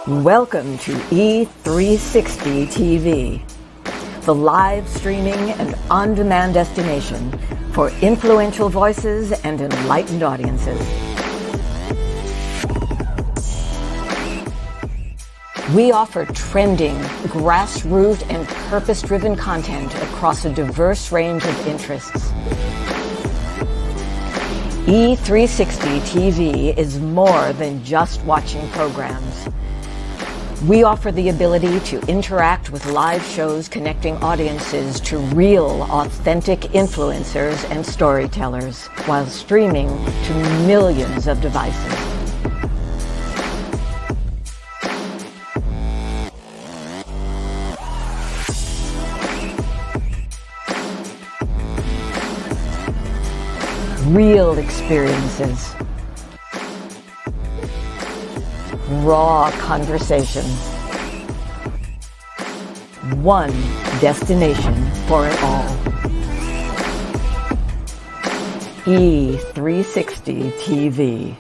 Welcome to E360 TV, the live streaming and on-demand destination for influential voices and enlightened audiences. We offer trending, grassroots, and purpose-driven content across a diverse range of interests. E360 TV is more than just watching programs. We offer the ability to interact with live shows connecting audiences to real, authentic influencers and storytellers while streaming to millions of devices. Real experiences. Raw conversation. One destination for it all. E360 TV.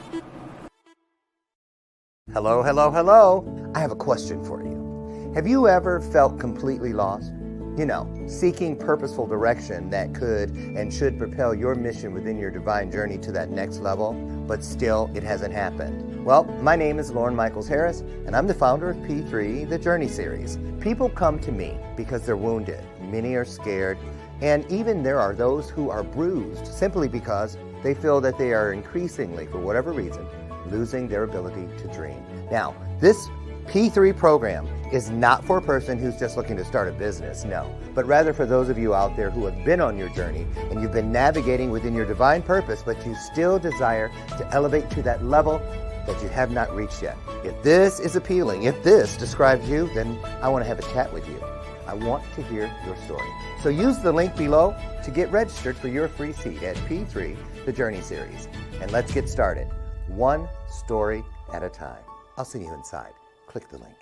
Hello, hello, hello. I have a question for you. Have you ever felt completely lost? You know, seeking purposeful direction that could and should propel your mission within your divine journey to that next level, but still it hasn't happened. Well, my name is Lauren Michaels Harris, and I'm the founder of P3, the Journey Series. People come to me because they're wounded. Many are scared, and even there are those who are bruised simply because they feel that they are increasingly, for whatever reason, losing their ability to dream. Now, this P3 program is not for a person who's just looking to start a business, no, but rather for those of you out there who have been on your journey and you've been navigating within your divine purpose, but you still desire to elevate to that level that you have not reached yet. If this is appealing, if this describes you, then I want to have a chat with you. I want to hear your story. So use the link below to get registered for your free seat at P3, the Journey Series. And let's get started, one story at a time. I'll see you inside. Click the link.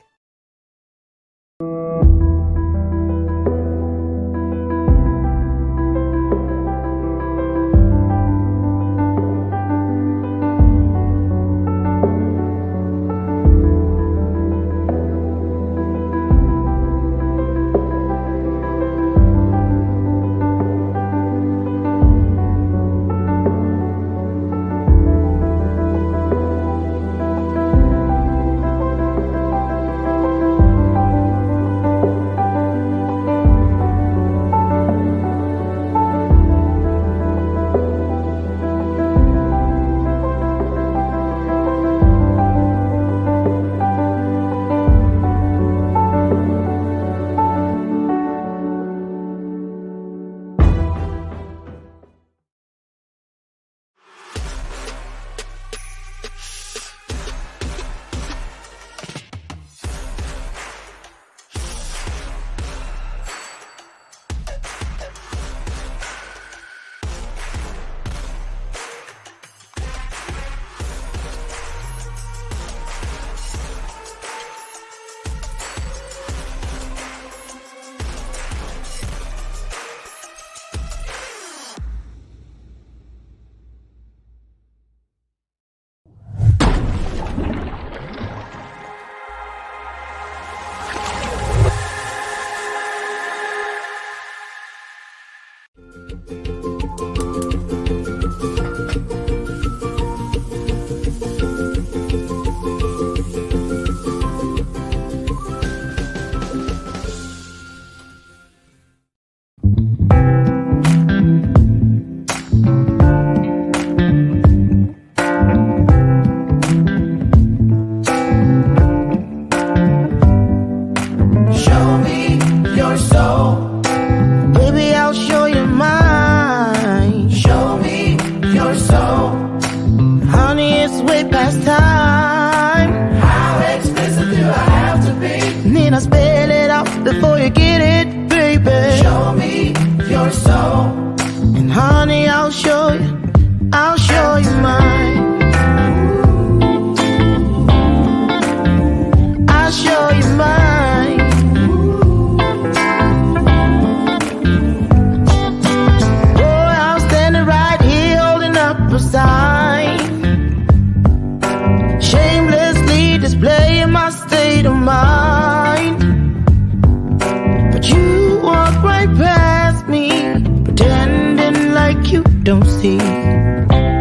don't see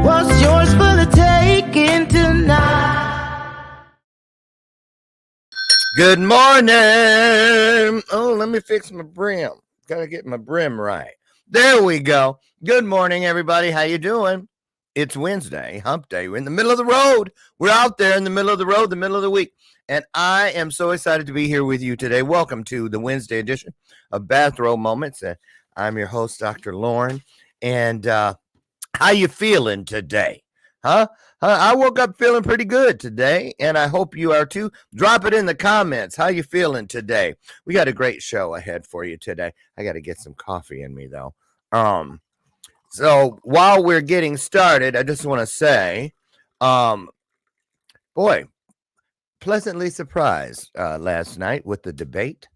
what's yours for the taking tonight. Good morning. Oh, let me fix my brim. Gotta get my brim right. There we go. Good morning, everybody. How you doing? It's Wednesday, hump day. We're in the middle of the road. We're out there in the middle of the road, the middle of the week. And I am so excited to be here with you today. Welcome to the Wednesday edition of Bathrobe Moments. I'm your host, Dr. Lauren. And how you feeling today? Huh? I woke up feeling pretty good today, and I hope you are too. Drop it in the comments. How you feeling today? We got a great show ahead for you today. I got to get some coffee in me, though. So while we're getting started, I just want to say, boy, pleasantly surprised last night with the debate.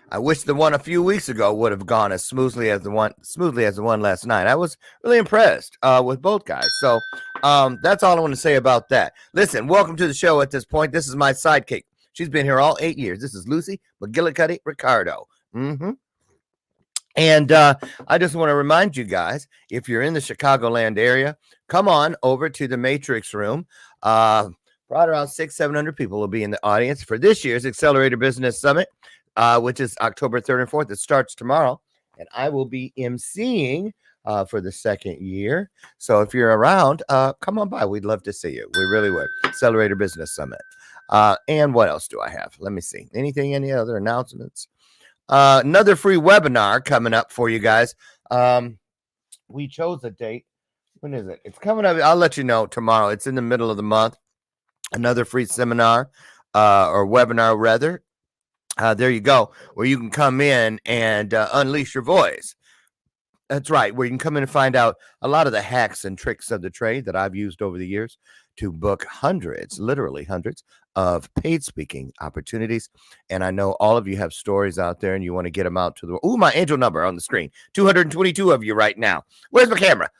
I wish the one a few weeks ago would have gone as smoothly as the one last night. I was really impressed with both guys. So that's all I want to say about that. Listen, welcome to the show at this point. This is my sidekick. She's been here all 8 years. This is Lucy McGillicuddy Ricardo. And I just want to remind you guys, if you're in the Chicagoland area, come on over to the Matrix Room. Right around 600-700 people will be in the audience for this year's Accelerator Business Summit, which is October 3rd and 4th. It starts tomorrow, and I will be emceeing for the second year. So if you're around, come on by. We'd love to see you. We really would. Accelerator Business Summit. And what else do I have? Let me see. Any other announcements? Another free webinar coming up for you guys. We chose a date. When is it? It's coming up. I'll let you know tomorrow. It's in the middle of the month. Another free seminar or webinar, rather. There you go, where you can come in and unleash your voice. That's right, where you can come in and find out a lot of the hacks and tricks of the trade that I've used over the years to book hundreds, literally hundreds, of paid speaking opportunities. And I know all of you have stories out there and you want to get them out to the world. Ooh, my angel number on the screen. 222 of you right now. Where's my camera?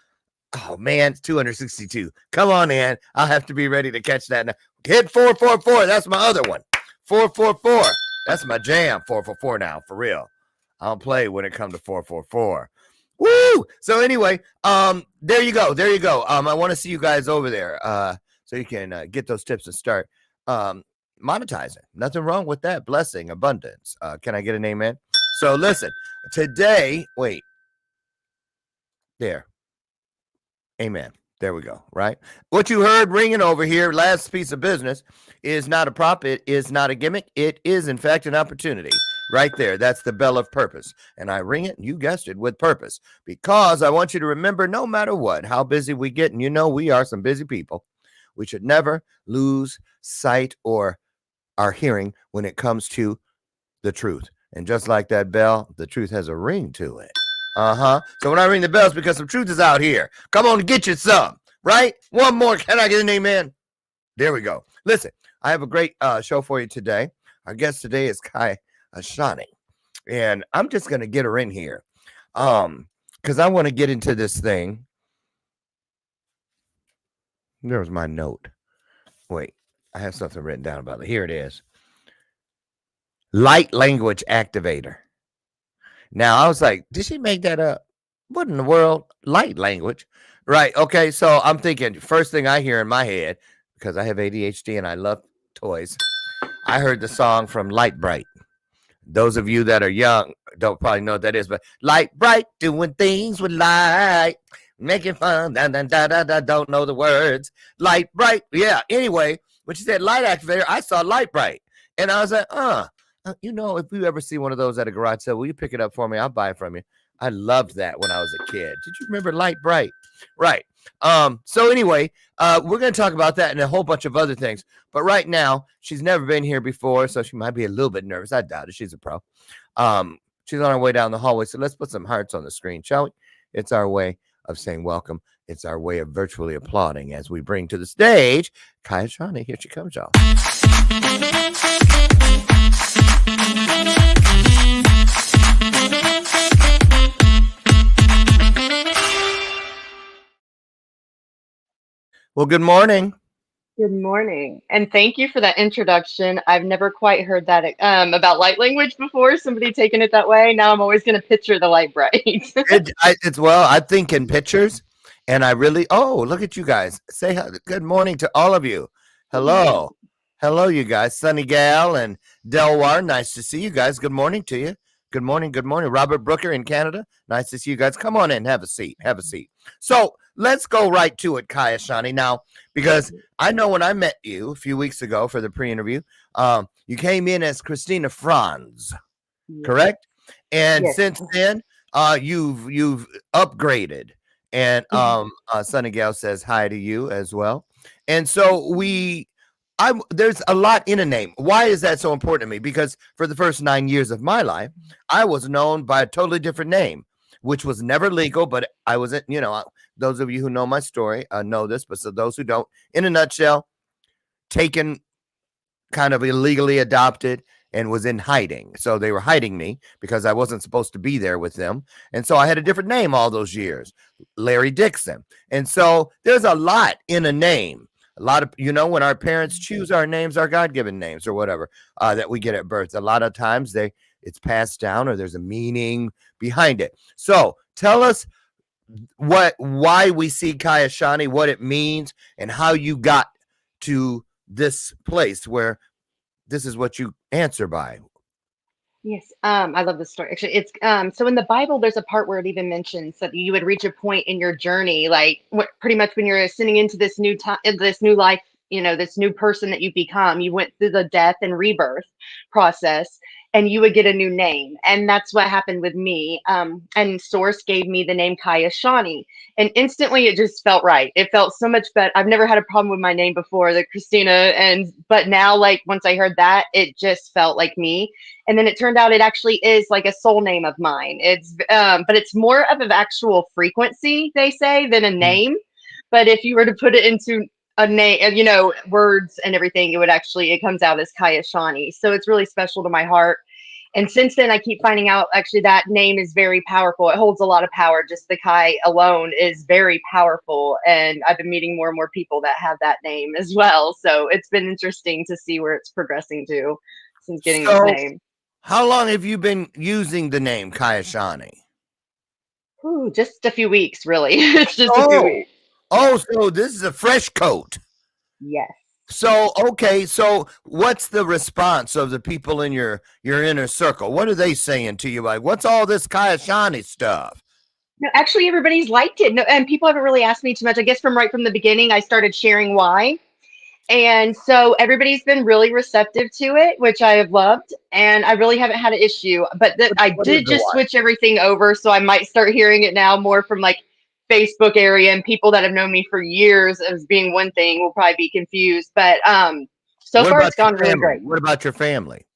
Oh, man, it's 262. Come on in. I'll have to be ready to catch that now. Hit 444. That's my other one. 444. That's my jam. 444 now, for real. I don't play when it comes to 444. Woo! So anyway, there you go. There you go. I want to see you guys over there so you can get those tips and start monetizing. Nothing wrong with that. Blessing, abundance. Can I get an amen? So listen, today, wait. There. Amen. There we go. Right. What you heard ringing over here, last piece of business, is not a prop. It is not a gimmick. It is, in fact, an opportunity. Right there. That's the bell of purpose. And I ring it, you guessed it, with purpose. Because I want you to remember, no matter what, how busy we get, and you know we are some busy people, we should never lose sight or our hearing when it comes to the truth. And just like that bell, the truth has a ring to it. So when I ring the bells, because some truth is out here. Come on and get you some, right? One more. Can I get an amen? There we go. Listen, I have a great show for you today. Our guest today is Kai Ashani. And I'm just going to get her in here because I want to get into this thing. There's my note. Wait, I have something written down about it. Here it is. Light language activator. Now, I was like, did she make that up? What in the world? Light language. Right. Okay. So I'm thinking, first thing I hear in my head, because I have ADHD and I love toys, I heard the song from Light Bright. Those of you that are young don't probably know what that is, but Light Bright, doing things with light, making fun, don't know the words. Light Bright. Yeah. Anyway, when she said light activator, I saw Light Bright. And I was like, you know, if you ever see one of those at a garage sale, will you pick it up for me? I'll buy it from you. I loved that when I was a kid. Did you remember Light Bright? Right. So anyway, we're going to talk about that and a whole bunch of other things. But right now, she's never been here before, so she might be a little bit nervous. I doubt it. She's a pro. She's on her way down the hallway. So let's put some hearts on the screen, shall we? It's our way of saying welcome. It's our way of virtually applauding as we bring to the stage Kai Ashani. Here she comes, y'all. Well, good morning. Good morning, and thank you for that introduction. I've never quite heard that about light language before, somebody taking it that way. Now I'm always going to picture the light bright. I think in pictures, and I really. Oh, look at you guys! Good morning to all of you. Hello, hello, you guys. Sunny Gal and Delwar, nice to see you guys. Good morning to you. Good morning, good morning. Robert Brooker in Canada, nice to see you guys. Come on in, have a seat, have a seat. So let's go right to it, Kai Ashani. Now, because I know when I met you a few weeks ago for the pre-interview, you came in as Christina Franz, correct? And Yes. since then, you've upgraded. And Sunny Gal says hi to you as well. And so there's a lot in a name. Why is that so important to me? Because for the first 9 years of my life, I was known by a totally different name, which was never legal, but I wasn't, those of you who know my story know this, but so those who don't, in a nutshell, taken, kind of illegally adopted, and was in hiding. So they were hiding me because I wasn't supposed to be there with them. And so I had a different name all those years, Larry Dixon. And so there's a lot in a name. A lot of, when our parents choose our names, our God-given names or whatever that we get at birth, a lot of times it's passed down or there's a meaning behind it. So tell us why we see Kai Ashani, what it means, and how you got to this place where this is what you answer by. Yes, I love this story. Actually, it's so in the Bible, there's a part where it even mentions that you would reach a point in your journey, like pretty much when you're ascending into this new time, this new life, this new person that you become. You went through the death and rebirth process, and you would get a new name, and that's what happened with me. And Source gave me the name Kai Ashani, and instantly it just felt right. It felt so much better. I've never had a problem with my name before, the Christina, but now, like once I heard that, it just felt like me. And then it turned out it actually is like a soul name of mine. But it's more of an actual frequency, they say, than a name. But if you were to put it into a name, words and everything, it comes out as Kai Ashani. So it's really special to my heart. And since then, I keep finding out actually that name is very powerful. It holds a lot of power. Just the Kai alone is very powerful. And I've been meeting more and more people that have that name as well. So it's been interesting to see where it's progressing to since getting this name. How long have you been using the name Kai Ashani? Ooh, just a few weeks, really. It's just a few weeks. Oh, so this is a fresh coat. Yes. So, okay. So what's the response of the people in your inner circle? What are they saying to you? Like, what's all this Kai Ashani stuff? No, actually, everybody's liked it. No, and people haven't really asked me too much. I guess from right from the beginning, I started sharing why. And so everybody's been really receptive to it, which I have loved. And I really haven't had an issue. But I did just switch everything over. So I might start hearing it now more from like Facebook area, and people that have known me for years as being one thing will probably be confused. But so far it's gone really great. What about your family?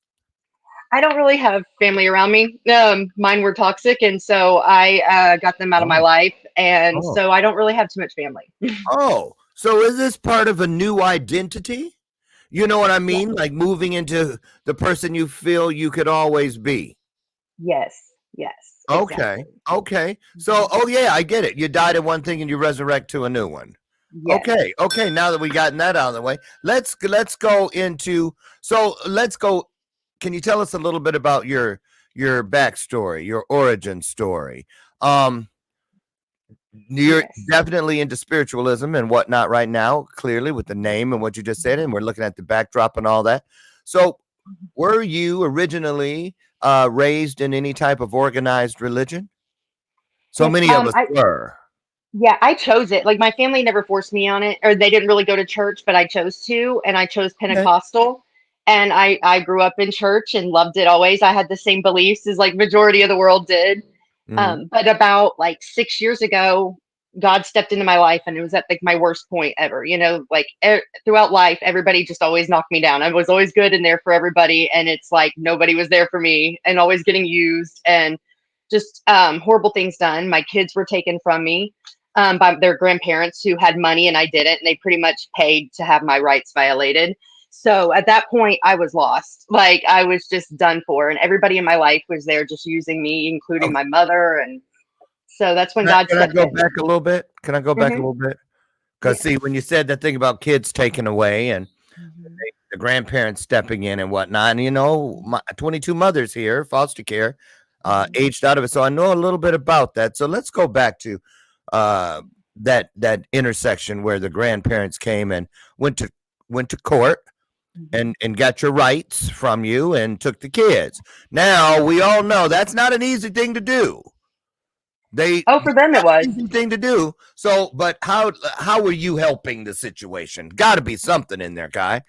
I don't really have family around me. Mine were toxic, and so I got them out of my life. And so I don't really have too much family. So is this part of a new identity? You know what I mean? Yeah. Like moving into the person you feel you could always be. Yes. Okay. Exactly. Okay. So, I get it. You died in one thing and you resurrect to a new one. Yes. Okay. Now that we gotten that out of the way, let's go into. So let's go. Can you tell us a little bit about your backstory, your origin story? You're definitely into spiritualism and whatnot right now, clearly with the name and what you just said, and we're looking at the backdrop and all that. So were you originally raised in any type of organized religion? So many of us were. Yeah, I chose it. Like my family never forced me on it, or they didn't really go to church, but I chose to, and I chose Pentecostal. And I grew up in church and loved it always. I had the same beliefs as like majority of the world did. But about like 6 years ago, God stepped into my life, and it was at like my worst point ever. Like throughout life, everybody just always knocked me down. I was always good and there for everybody, and it's like nobody was there for me, and always getting used, and just horrible things done. My kids were taken from me by their grandparents who had money and I didn't, and they pretty much paid to have my rights violated. So at that point, I was lost. Like I was just done for, and everybody in my life was there just using me, including my mother. And so that's when God stepped in. Can I go back a little bit? Because see, when you said that thing about kids taken away and Mhm. the grandparents stepping in and whatnot, and my 22 mothers here, foster care, Mhm. aged out of it, so I know a little bit about that. So let's go back to uh, that intersection where the grandparents came and went to court Mhm. and got your rights from you and took the kids. Now we all know that's not an easy thing to do. Oh, for them it Not was. an easy thing to do. So, but how are you helping the situation? Got to be something in there, Kai.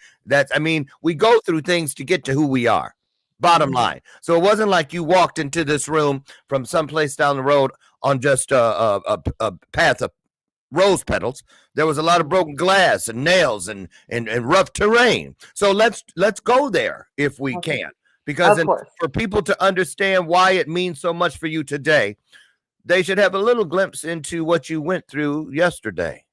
We go through things to get to who we are. Bottom Mhm. line. So it wasn't like you walked into this room from someplace down the road on just a path of rose petals. There was a lot of broken glass and nails and rough terrain. So let's go there if we Okay. can, because Of course. for people to understand why it means so much for you today, they should have a little glimpse into what you went through yesterday.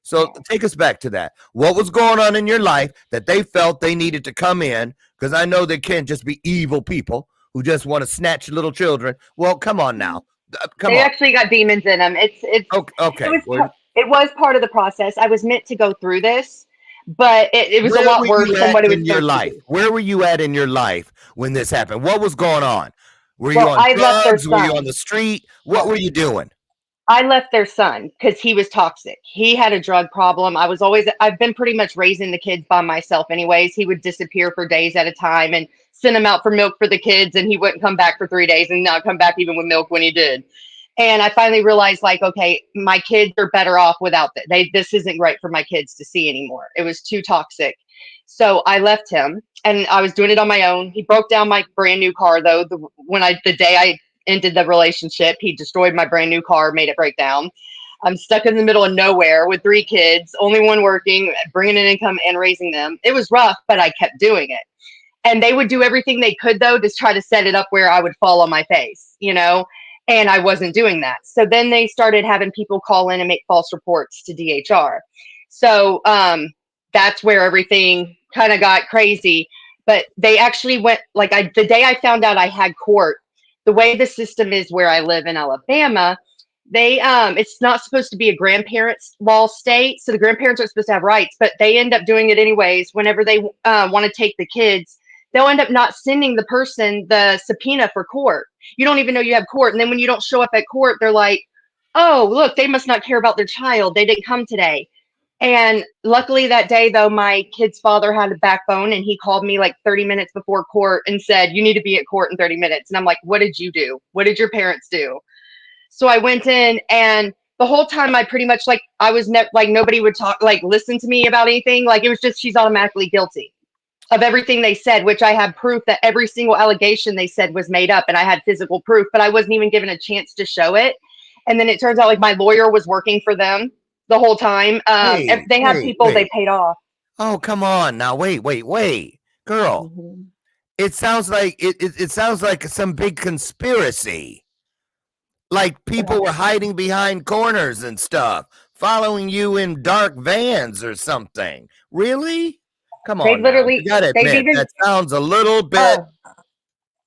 So Yeah. take us back to that. What was going on in your life that they felt they needed to come in? Because I know they can't just be evil people who just want to snatch little children. Well, come on now. Come They on. actually got demons in them. Okay. It Okay. was it was part of the process. I was meant to go through this, but it was a Where lot were worse you than at what it was in your supposed to life? be. Where were you at in your life when this happened? What was going on? Were you Well, on I left their drugs? Were you on son. the street? What were you doing? I left their son because he was toxic. He had a drug problem. I've been pretty much raising the kids by myself, anyways. He would disappear for days at a time and send them out for milk for the kids, and he wouldn't come back for 3 days and not come back even with milk when he did. And I finally realized, like, okay, my kids are better off without that. This isn't great for my kids to see anymore. It was too toxic. So I left him, and I was doing it on my own. He broke down my brand new car, though. The day I ended the relationship, he destroyed my brand new car, made it break down. I'm stuck in the middle of nowhere with 3 kids, only one working, bringing in income and raising them. It was rough, but I kept doing it. And they would do everything they could, though, to try to set it up where I would fall on my face, and I wasn't doing that. So then they started having people call in and make false reports to DHR. So that's where everything kind of got crazy. But they actually went, the day I found out I had court, the way the system is where I live in Alabama, it's not supposed to be a grandparents law state, so the grandparents are supposed to have rights, but they end up doing it anyways. Whenever they want to take the kids, they'll end up not sending the person the subpoena for court. You don't even know you have court, and then when you don't show up at court, they're like, oh, look, they must not care about their child, they didn't come today. And luckily that day, though, my kid's father had a backbone, and he called me like 30 minutes before court and said, you need to be at court in 30 minutes. And I'm like, what did you do? What did your parents do? So I went in, and the whole time I pretty much, like, I was like, nobody would talk, like, listen to me about anything. Like, it was just, she's automatically guilty of everything they said, which I had proof that every single allegation they said was made up, and I had physical proof, but I wasn't even given a chance to show it. And then it turns out, like, my lawyer was working for them the whole time. Wait, They had wait, people they wait. paid off. Oh, come on now. Wait. Girl, Mhm. it sounds like it sounds like some big conspiracy. Like people were hiding behind corners and stuff, following you in dark vans or something. Really? Come They on now. You literally, got to they've admit, even, that sounds a little bit. oh,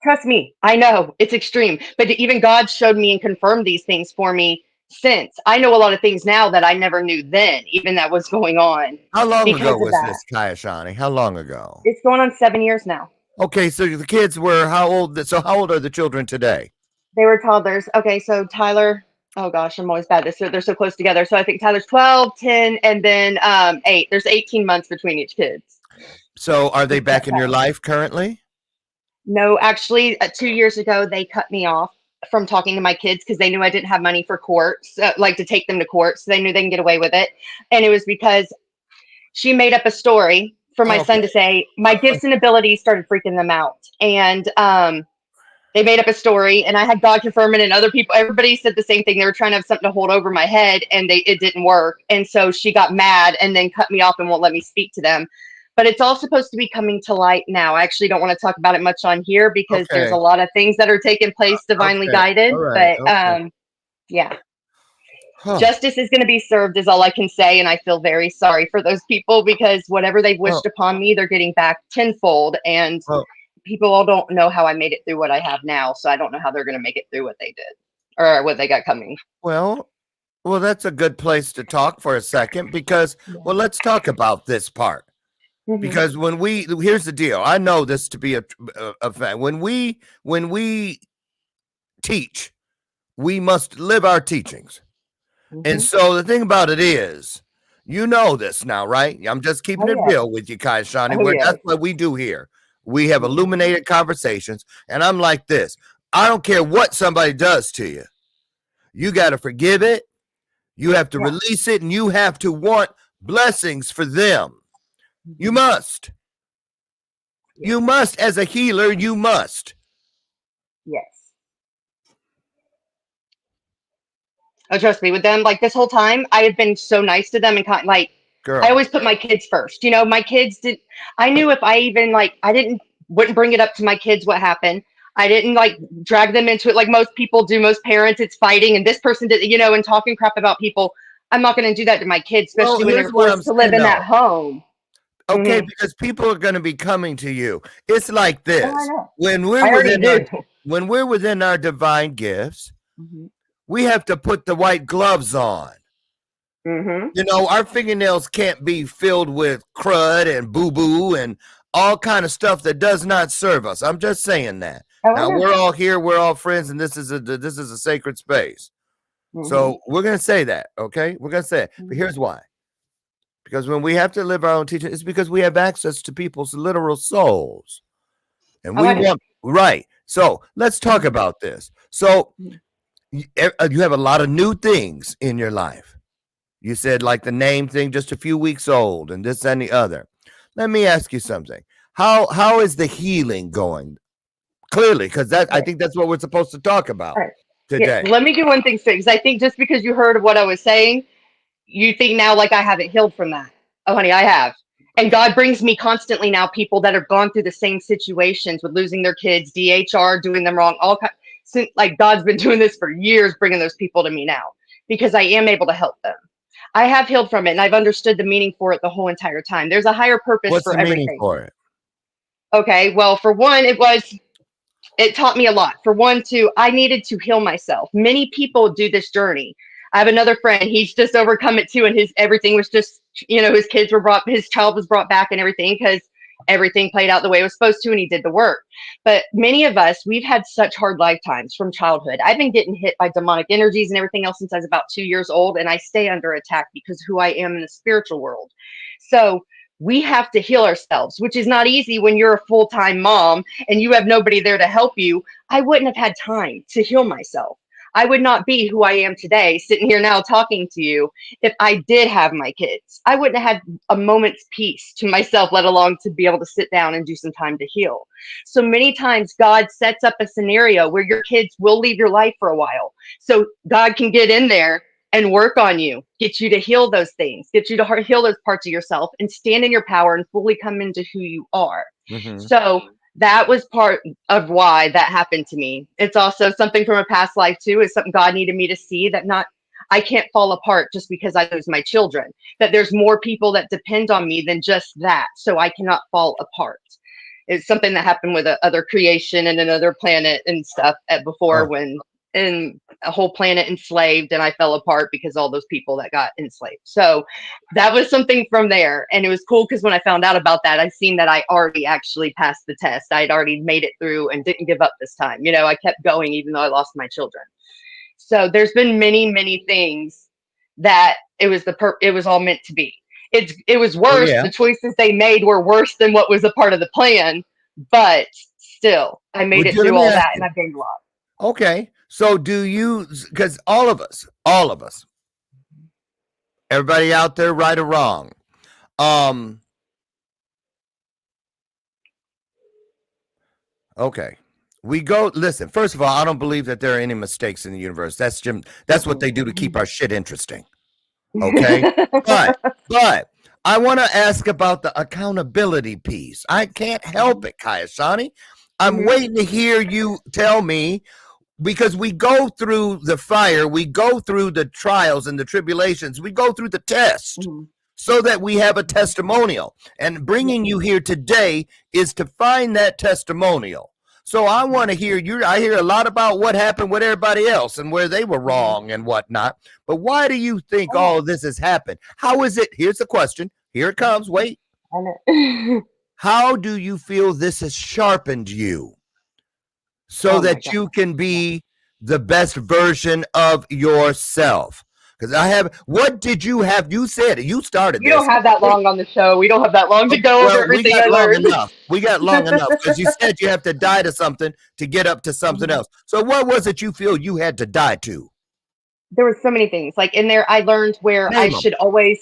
trust me, I know it's extreme, but even God showed me and confirmed these things for me since. I know a lot of things now that I never knew then, even that was going on How long ago because of was that. this, Kai Ashani? How long ago? It's going on 7 years now. Okay, so the kids were how old? So how old are the children today? They were toddlers. Okay, so Tyler, oh gosh, I'm always bad. They're so close together. So I think Tyler's 12, 10, and then 8. There's 18 months between each kids. So are they back in your life currently? No, actually, 2 years ago, they cut me off from talking to my kids because they knew I didn't have money for court, like to take them to court. So they knew they can get away with it. And it was because she made up a story for my Okay. son to say my gifts and abilities started freaking them out. And they made up a story, and I had God confirm it, and other people, everybody said the same thing. They were trying to have something to hold over my head, and it didn't work. And so she got mad and then cut me off and won't let me speak to them. But it's all supposed to be coming to light now. I actually don't want to talk about it much on here because there's Okay. a lot of things that are taking place divinely Okay. guided. All right. But Okay. yeah, Huh. justice is going to be served is all I can say. And I feel very sorry for those people because whatever they've Well, wished upon me, they're getting back tenfold. And well, people all don't know how I made it through what I have now. So I don't know how they're going to make it through what they did or what they got coming. well, Well, that's a good place to talk for a second because, well, let's talk about this part. Because here's the deal. I know this to be a fact. When we teach, we must live our teachings. And so the thing about it is, you know this now, right? I'm just keeping it real with you, Kai Ashani. That's what we do here. We have illuminated conversations, and I'm like this. I don't care what somebody does to you. You got to forgive it. You have to release it, and you have to want blessings for them. You must. You must, as a healer, you must. Yes. Oh, trust me, with them, like this whole time, I have been so nice to them and like, Girl. I always put my kids first. You know, my kids did. I knew if I even wouldn't bring it up to my kids what happened. I didn't like drag them into it like most people do. Most parents, it's fighting, and this person did, you know, and talking crap about people. I'm not going to do that to my kids, especially when they're forced to live in that home. Okay, because people are going to be coming to you. It's like this. Oh, when we're within our divine gifts, we have to put the white gloves on. You know, our fingernails can't be filled with crud and boo-boo and all kind of stuff that does not serve us. I'm just saying that. Now we're all here, we're all friends, and this is a sacred space. So we're gonna say that, okay? We're gonna say it. But here's why. Because when we have to live our own teaching, it's because we have access to people's literal souls. And we want right. So let's talk about this. So you have a lot of new things in your life. You said like the name thing, just a few weeks old, and this and the other. Let me ask you something. How is the healing going? Clearly, because I think that's what we're supposed to talk about today. Let me do one thing, because I think just because you heard what I was saying, you think now like I haven't healed from that. Oh, honey, I have. And God brings me constantly now people that have gone through the same situations with losing their kids, DHR, doing them wrong, all kinds. Like God's been doing this for years, bringing those people to me now because I am able to help them. I have healed from it, and I've understood the meaning for it the whole entire time. There's a higher purpose for everything. What's the meaning for it? Okay, well, for one, it taught me a lot. For one, I needed to heal myself. Many people do this journey. I have another friend. He's just overcome it too, and everything was just, you know, his child was brought back and everything because everything played out the way it was supposed to, and he did the work. But many of us, we've had such hard lifetimes from childhood. I've been getting hit by demonic energies and everything else since I was about 2 years old, and I stay under attack because who I am in the spiritual world. So we have to heal ourselves, which is not easy when you're a full-time mom and you have nobody there to help you. I wouldn't have had time to heal myself. I would not be who I am today, sitting here now talking to you, if I did have my kids. I wouldn't have had a moment's peace to myself, let alone to be able to sit down and do some time to heal. So many times God sets up a scenario where your kids will leave your life for a while. So God can get in there and work on you, get you to heal those things, get you to heal those parts of yourself and stand in your power and fully come into who you are. So that was part of why that happened to me. It's also something from a past life too, is something God needed me to see, that I can't fall apart just because I lose my children, that there's more people that depend on me than just that. So I cannot fall apart. It's something that happened with other creation and another planet and stuff before when a whole planet enslaved and I fell apart because all those people that got enslaved. So that was something from there. And it was cool because when I found out about that, I seen that I already actually passed the test. I'd already made it through and didn't give up this time. You know, I kept going even though I lost my children. So there's been many, many things that it was all meant to be. It was worse. The choices they made were worse than what was a part of the plan, but still I made it through all that and I've gained a lot. Okay. So do you, because all of us, everybody out there, right or wrong, okay. We go, listen, first of all, I don't believe that there are any mistakes in the universe. That's what they do to keep our shit interesting. Okay. but I want to ask about the accountability piece. I can't help it, Kai Ashani. I'm waiting to hear you tell me, because we go through the fire, we go through the trials and the tribulations, we go through the test so that we have a testimonial. And bringing you here today is to find that testimonial So I want to hear you. I hear a lot about what happened with everybody else and where they were wrong and whatnot. But why do you think all of this has happened? How is it? Here's the question. Here it comes. Wait. I know. How do you feel this has sharpened you so Oh my that God. you can be the best version of yourself? Because what did you have? You said it. You started We this. don't have that long on the show. We don't have that long to go over Well, we everything got I long learned. enough. We got long enough because you said you have to die to something to get up to something else. So what was it you feel you had to die to? There were so many things. Like in there, I learned where I Name them. should always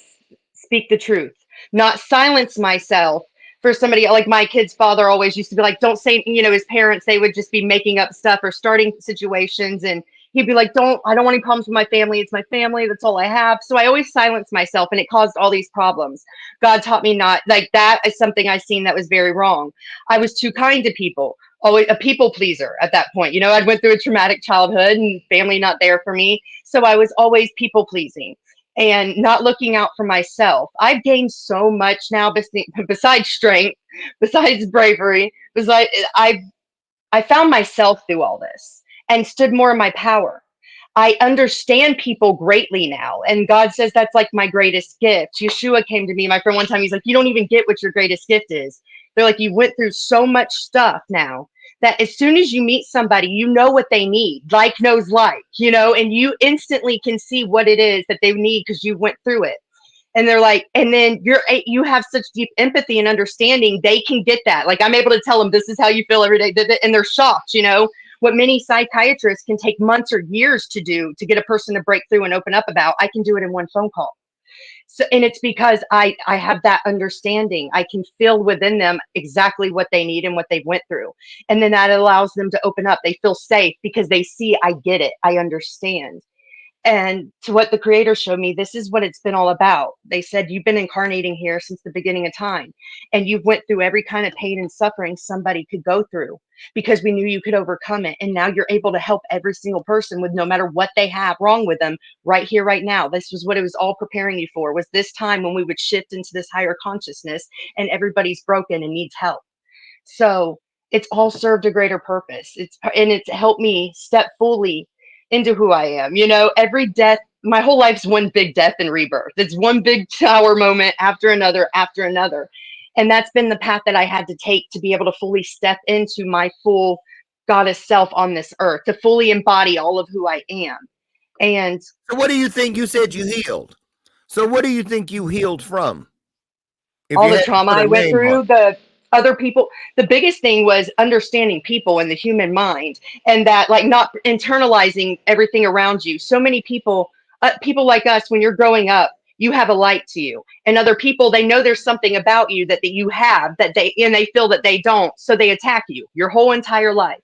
speak the truth, not silence myself for somebody. Like my kid's father always used to be like, don't say, his parents, they would just be making up stuff or starting situations. And he'd be like, I don't want any problems with my family. It's my family. That's all I have. So I always silenced myself and it caused all these problems. God taught me not like that is something I seen that was very wrong. I was too kind to people, always a people pleaser at that point. I went through a traumatic childhood and family not there for me. So I was always people pleasing and not looking out for myself. I've gained so much now besides strength, besides bravery, besides I found myself through all this and stood more in my power. I understand people greatly now. And God says that's like my greatest gift. Yeshua came to me, my friend, one time. He's like, you don't even get what your greatest gift is. They're like, you went through so much stuff now that as soon as you meet somebody, you know what they need. Like knows like, and you instantly can see what it is that they need because you went through it. And they're like, and then you have such deep empathy and understanding, they can get that. Like I'm able to tell them this is how you feel every day, and they're shocked. What many psychiatrists can take months or years to do to get a person to break through and open up about, I can do it in one phone call. So, and it's because I have that understanding. I can feel within them exactly what they need and what they went through, and then that allows them to open up. They feel safe because they see I get it, I understand. And to what the creator showed me, this is what it's been all about. They said, you've been incarnating here since the beginning of time. And you've went through every kind of pain and suffering somebody could go through because we knew you could overcome it. And now you're able to help every single person with no matter what they have wrong with them right here, right now. This was what it was all preparing you for, was this time when we would shift into this higher consciousness and everybody's broken and needs help. So it's all served a greater purpose. It's helped me step fully into who I am. Every death, my whole life's one big death and rebirth. It's one big tower moment after another, after another. And that's been the path that I had to take to be able to fully step into my full goddess self on this earth, to fully embody all of who I am. And so what do you think? You said you healed. So what do you think you healed from? If all you the had to trauma put a I went name on through, the other people, the biggest thing was understanding people and the human mind, and that like not internalizing everything around you. So many people, people like us, when you're growing up, you have a light to you, and other people, they know there's something about you that you have that they feel that they don't, so they attack you your whole entire life.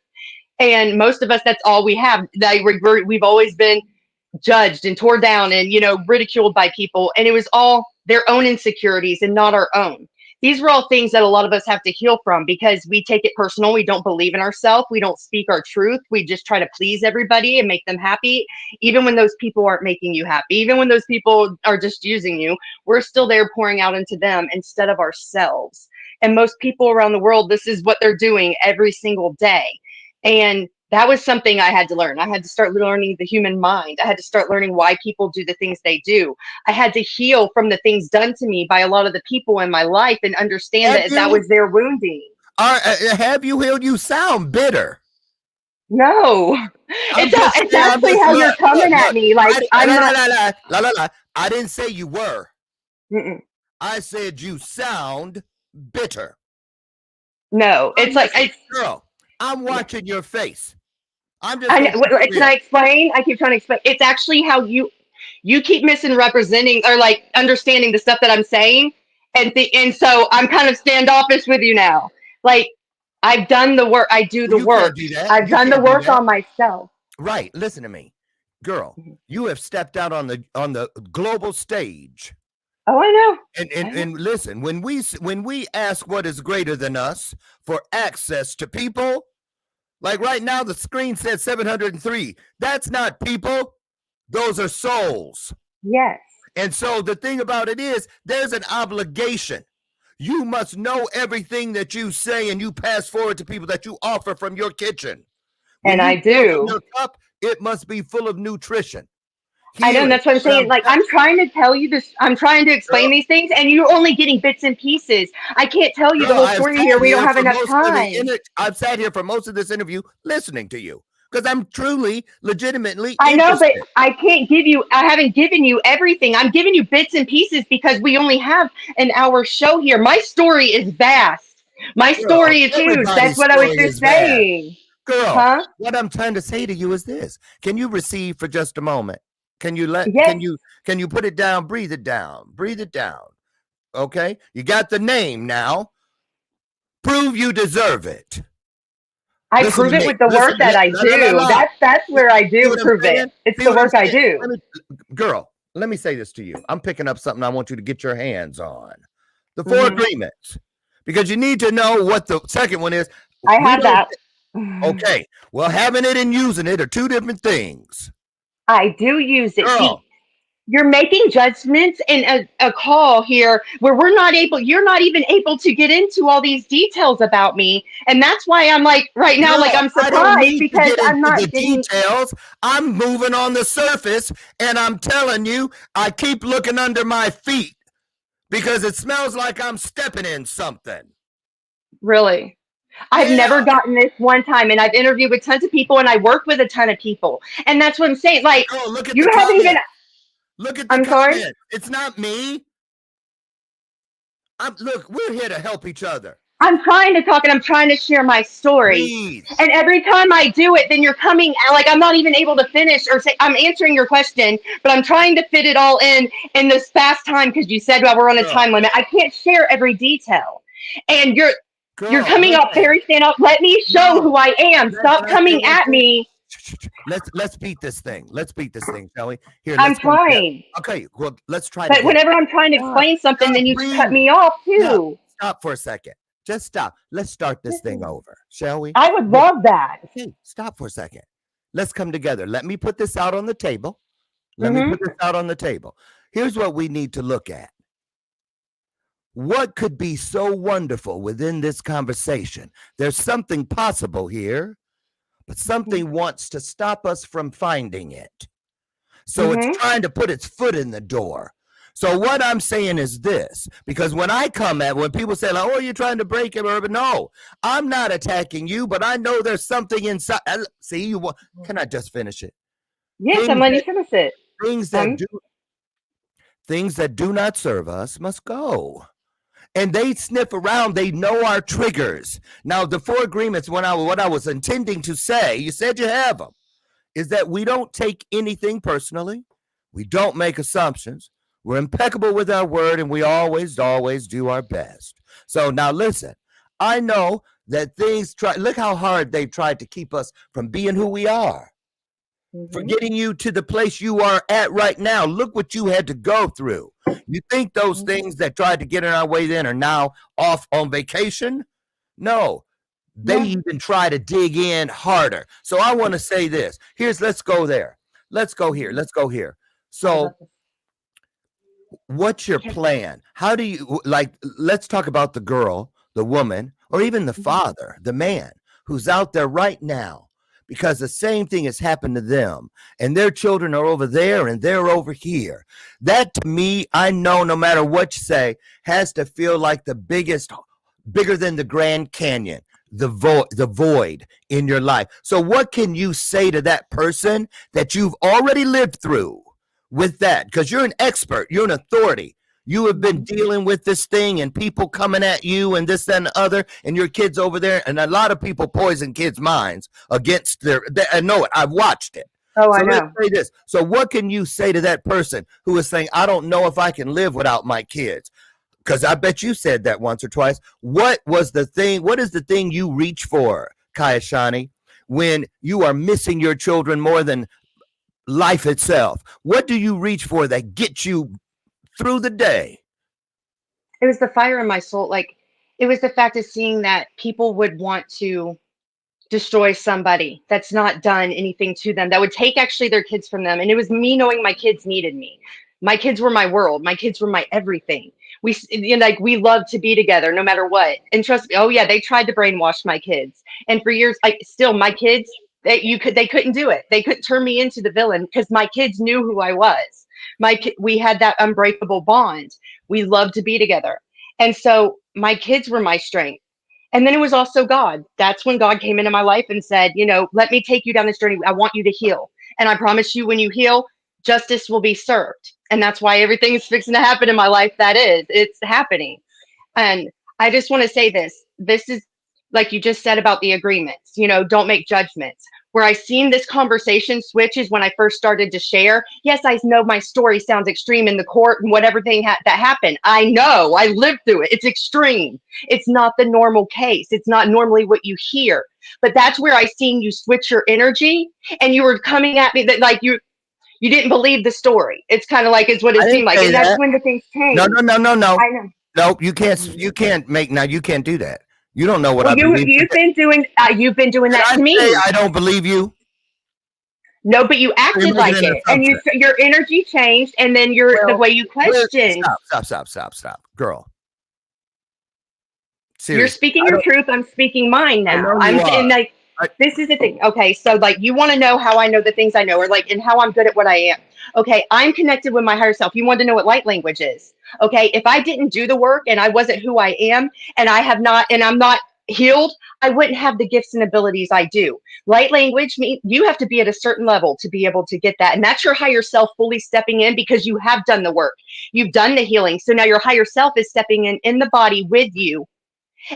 And most of us, that's all we have. We've always been judged and tore down and ridiculed by people, and it was all their own insecurities and not our own. These were all things that a lot of us have to heal from because we take it personal. We don't believe in ourselves. We don't speak our truth. We just try to please everybody and make them happy, even when those people aren't making you happy, even when those people are just using you. We're still there pouring out into them instead of ourselves. And most people around the world, this is what they're doing every single day. And that was something I had to learn. I had to start learning the human mind. I had to start learning why people do the things they do. I had to heal from the things done to me by a lot of the people in my life and understand that that was their wounding. Have you healed? You sound bitter. No, it's actually how you're coming at me. Like I'm not. I didn't say you were. Mm-mm. I said you sound bitter. No, it's like girl. I'm watching your face. I'm just. Can I explain? I keep trying to explain. It's actually how you keep misrepresenting or like understanding the stuff that I'm saying, and so I'm kind of standoffish with you now. Like I've done the work. I do the work. Do that. I've done the work on myself. Right. Listen to me, girl. You have stepped out on the global stage. Oh, I know. And listen, when we ask what is greater than us for access to people, like right now the screen says 703. That's not people. Those are souls. Yes. And so the thing about it is there's an obligation. You must know everything that you say and you pass forward to people that you offer from your kitchen. When And you I fill up do. your cup, it must be full of nutrition, I know, and healing. that's what I'm saying. Like, I'm trying to tell you this, I'm trying to explain Girl, these things, and you're only getting bits and pieces. I can't tell you the girl, whole story here. We don't have enough time. I've sat here for most of this interview listening to you because I'm truly, legitimately I know, but interested. I haven't given you everything. I'm giving you bits and pieces because we only have an hour show here. My story is vast. My Girl, story is huge. That's everybody's what I was story just is vast. saying. Girl, Huh? what I'm trying to say to you is this. Can you receive for just a moment? Can you Yes, can you put it down, breathe it down, breathe it down. Okay? You got the name now. Prove you deserve it. I Listen prove to it me. with the work that I La, la, la, do. la. That's where I See do what I'm prove it. saying? It's See the what I'm work I saying? do. Girl, let me say this to you. I'm picking up something I want you to get your hands on. The four Hmm. agreements. Because you need to know what the second one is. I We have don't that. okay. Well, having it and using it are two different things. I do use it. See, Girl, you're making judgments in a call here where you're not even able to get into all these details about me. And that's why I'm like, right now, like, girl, I'm I don't surprised need to because get I'm into the not getting, details. I'm moving on the surface, and I'm telling you, I keep looking under my feet because it smells like I'm stepping in something. really. I've Yeah. never gotten this one time, and I've interviewed with tons of people, and I work with a ton of people, and that's what I'm saying. Like, Girl, look at you the haven't even. comment. Look at the I'm sorry. comment. It's not me. Look, we're here to help each other. I'm trying to talk, and I'm trying to share my story. Please. And every time I do it, then you're coming like I'm not even able to finish or say I'm answering your question, but I'm trying to fit it all in this fast time because you said, well, we're on a Girl, time limit. I can't share every detail, and you're girl, coming up listen. very stand up. Let me show No. who I am. Can Stop I say coming one at thing? me. Let's beat this thing. Let's beat this thing, shall we? Here, I'm let's come together. trying. Okay, well, let's try But together. whenever I'm trying to Stop. explain something, Stop. then you cut Breathe. me off Stop. too. Stop for a second. Just stop. Let's start this thing over, shall we? I would Look, love that. okay, stop for a second. Let's come together. Let me put this out on the table. Let me Hmm. put this out on the table. Here's what we need to look at. What could be so wonderful within this conversation? There's something possible here, but something wants to stop us from finding it. So it's Hmm. trying to put its foot in the door. So what I'm saying is this, because when people say, like, oh, you're trying to break it, or no, I'm not attacking you, but I know there's something inside. See, can I just finish it? Yes, I'm Things letting you that finish it. things that Um, do things that do not serve us must go. And they sniff around, they know our triggers. Now, the four agreements, what I was intending to say, you said you have them, is that we don't take anything personally. We don't make assumptions. We're impeccable with our word, and we always do our best. So now listen, I know that look how hard they've tried to keep us from being who we are, for mhm, getting you to the place you are at right now. Look what you had to go through. You think those mhm, things that tried to get in our way then are now off on vacation? No, they no, even try to dig in harder. So I want to say this. Let's go there. Let's go here. mhm. Let's go here. I So love this. what's your plan? How do you like? Let's talk about the girl, the woman, or even the Mhm, father, the man who's out there right now, because the same thing has happened to them, and their children are over there and they're over here. That to me, I know no matter what you say, has to feel like bigger than the Grand Canyon. The void in your life. So, what can you say to that person that you've already lived through with that? Because you're an expert, you're an authority. You have been mhm. dealing with this thing and people coming at you and this, that, and the other, and your kids over there. And a lot of people poison kids' minds against I know it, I've watched it. Oh, I So let's know. say this. So, what can you say to that person who is saying, I don't know if I can live without my kids? Because I bet you said that once or twice. What was the thing? What is the thing you reach for, Kai Ashani, when you are missing your children more than life itself? What do you reach for that gets you through the day? It was the fire in my soul. Like, it was the fact of seeing that people would want to destroy somebody that's not done anything to them, that would take actually their kids from them. And it was me knowing my kids needed me. My kids were my world. My kids were my everything. We love to be together no matter what. And trust me, oh yeah, they tried to brainwash my kids. And for years, like still my kids, they couldn't do it. They couldn't turn me into the villain because my kids knew who I was. We had that unbreakable bond. We loved to be together. And so my kids were my strength. And then it was also God. That's when God came into my life and said, let me take you down this journey. I want you to heal. And I promise you, when you heal, justice will be served. And that's why everything is fixing to happen in my life. It's happening. And I just want to say this. This is like you just said about the agreements, don't make judgments. Where I seen this conversation switch is when I first started to share. Yes, I know my story sounds extreme in the court and whatever thing that happened. I know, I lived through it. It's extreme. It's not the normal case. It's not normally what you hear. But that's where I seen you switch your energy, and you were coming at me that like you didn't believe the story. It's kind of like it's what it seemed like, and that's when the things change. No. I know. No, you can't you can't do that. You don't know what I believe. You've been doing that to me. I don't believe you. No, but you acted like it, and your energy changed, and then the way you questioned. Stop, girl. Seriously, you're speaking your truth. I'm speaking mine now. This is the thing. Okay, so like you want to know how I know the things I know, or like and how I'm good at what I am. Okay, I'm connected with my higher self. You want to know what light language is? Okay, if I didn't do the work and I wasn't who I am, and I'm not healed, I wouldn't have the gifts and abilities I do. Light language means you have to be at a certain level to be able to get that. And that's your higher self fully stepping in because you have done the work. You've done the healing. So now your higher self is stepping in the body with you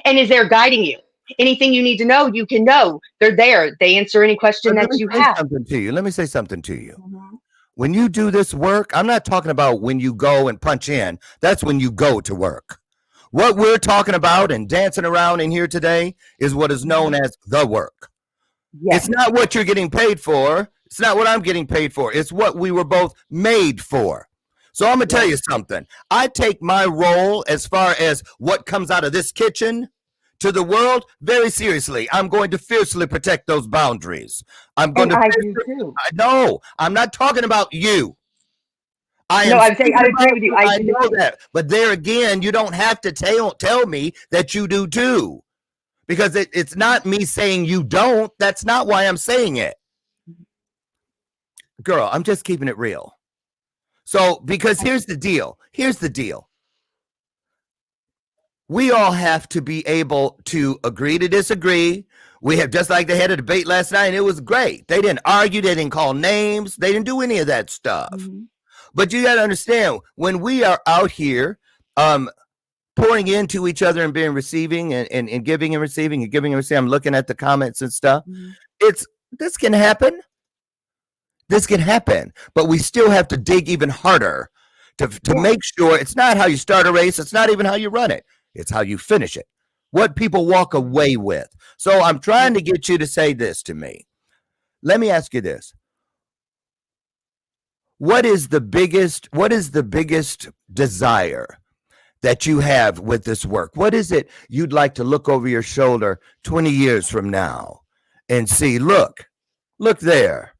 and is there guiding you. Anything you need to know, you can know. They're there. They answer any question that you have. Let me say something to you. Mm-hmm. When you do this work, I'm not talking about when you go and punch in. That's when you go to work. What we're talking about and dancing around in here today is what is known as the work. Yes. It's not what you're getting paid for. It's not what I'm getting paid for. It's what we were both made for. So I'm going to tell you something. I take my role as far as what comes out of this kitchen to the world very seriously. I'm going to fiercely protect those boundaries. I do too. No, I'm not talking about you. I'm saying I agree with you. I know that. But there again, you don't have to tell me that you do too. Because it's not me saying you don't. That's not why I'm saying it. Girl, I'm just keeping it real. So, because here's the deal. We all have to be able to agree to disagree. We have, just like they had a debate last night, and it was great. They didn't argue. They didn't call names. They didn't do any of that stuff. Mm-hmm. But you got to understand, when we are out here pouring into each other and being receiving and giving and receiving and giving and receiving, I'm looking at the comments and stuff. Mm-hmm. This can happen. This can happen. But we still have to dig even harder to make sure it's not how you start a race. It's not even how you run it. It's how you finish it. What people walk away with. So I'm trying to get you to say this to me. Let me ask you this. What is the biggest desire that you have with this work? What is it you'd like to look over your shoulder 20 years from now and see, look there.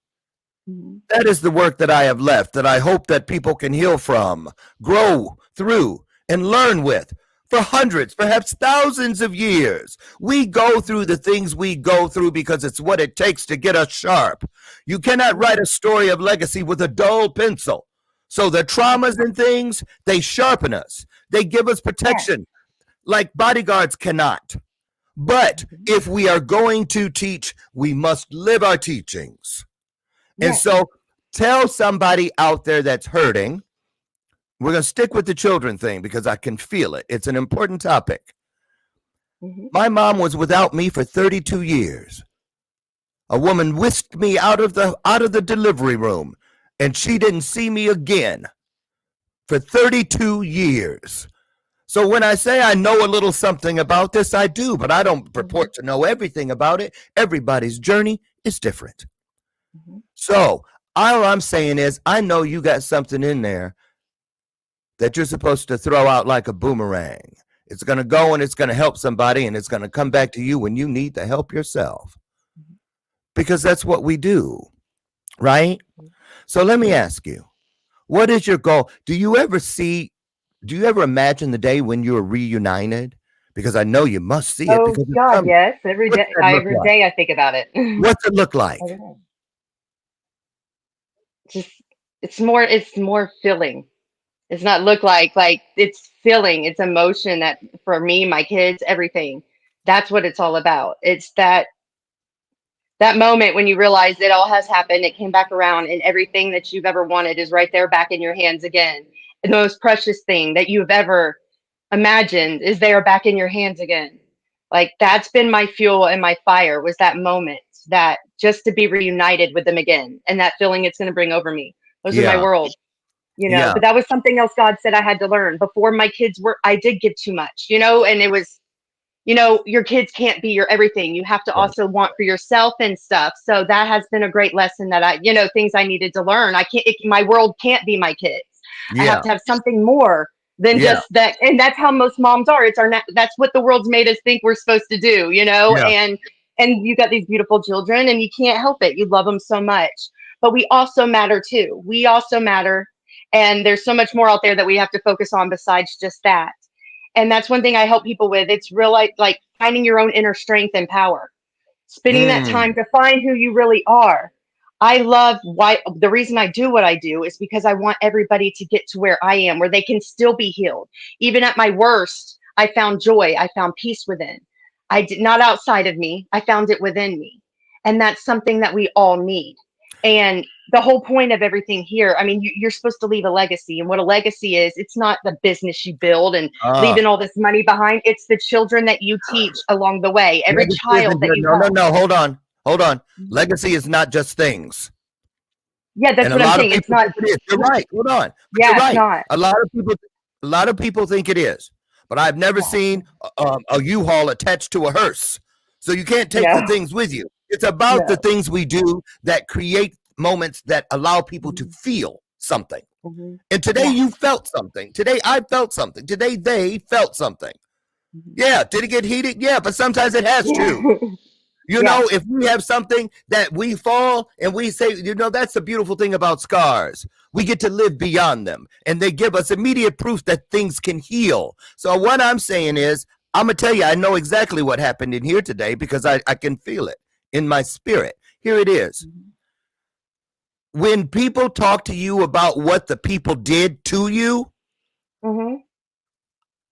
Mm-hmm. That is the work that I have left, that I hope that people can heal from, grow through, and learn with for hundreds, perhaps thousands of years. We go through the things we go through because it's what it takes to get us sharp. You cannot write a story of legacy with a dull pencil. So the traumas and things, they sharpen us. They give us protection like bodyguards cannot. But if we are going to teach, we must live our teachings. And so tell somebody out there that's hurting. We're going to stick with the children thing because I can feel it. It's an important topic. Mm-hmm. My mom was without me for 32 years. A woman whisked me out of the delivery room, and she didn't see me again for 32 years. So when I say I know a little something about this, I do, but I don't purport to know everything about it. Everybody's journey is different. Mm-hmm. So all I'm saying is I know you got something in there that you're supposed to throw out like a boomerang. It's going to go and it's going to help somebody, and it's going to come back to you when you need the help yourself. Because that's what we do, right? So let me ask you, what is your goal? Do you ever see do you ever imagine the day when you are reunited? Because I know you must see it Oh because it's God, coming. yes. Every What's day, that look every like? day I think about it. What's it look like? Every day. Just it's more filling. It's not look like it's feeling, it's emotion that for me, my kids, everything. That's what it's all about. It's that moment when you realize it all has happened, it came back around, and everything that you've ever wanted is right there back in your hands again. And the most precious thing that you've ever imagined is there back in your hands again. Like that's been my fuel and my fire was that moment, that just to be reunited with them again and that feeling it's going to bring over me. Those are my Yeah, world, yeah, but that was something else God said I had to learn before my kids were, I did give too much, and it was, your kids can't be your everything. You have to yeah, also want for yourself and stuff. So that has been a great lesson that things I needed to learn. My world can't be my kids. I have yeah, to have something more than yeah, just that. And that's how most moms are. That's what the world's made us think we're supposed to do, yeah, and you got these beautiful children and you can't help it. You love them so much, but we also matter too. We also matter. And there's so much more out there that we have to focus on besides just that. And that's one thing I help people with. It's real like finding your own inner strength and power, spending that mm, time to find who you really are. I love why the reason I do what I do is because I want everybody to get to where I am, where they can still be healed. Even at my worst, I found joy. I found peace within. I did not outside of me. I found it within me. And that's something that we all need. And the whole point of everything here, I mean, you're supposed to leave a legacy. And what a legacy is, it's not the business you build and uh, leaving all this money behind. It's the children that you teach along the way, every legacy child isn't that just, you no, no, help. no, hold on. Mhm. Legacy is not just things. Yeah, that's And a what I'm lot of saying. It's people not, think it is. You're right. Hold on. But you're yeah, it's right. not. A lot of people think it is. But I've never Yeah. seen a U-Haul attached to a hearse. So you can't take the No, things with you. It's about the no. things we do that create moments that allow people to Mhm, feel something. mhm. And today Yeah. you felt something. Today I felt something. Today they felt something. Mhm. Yeah, did it get heated? Yeah, but sometimes it has Yeah. to. Yeah. If we have something that we fall and we say, that's the beautiful thing about scars. We get to live beyond them and they give us immediate proof that things can heal. So, what I'm saying is, I'm going to tell you, I know exactly what happened in here today because I can feel it in my spirit. Here it is. Mhm, When people talk to you about what the people did to you, mhm.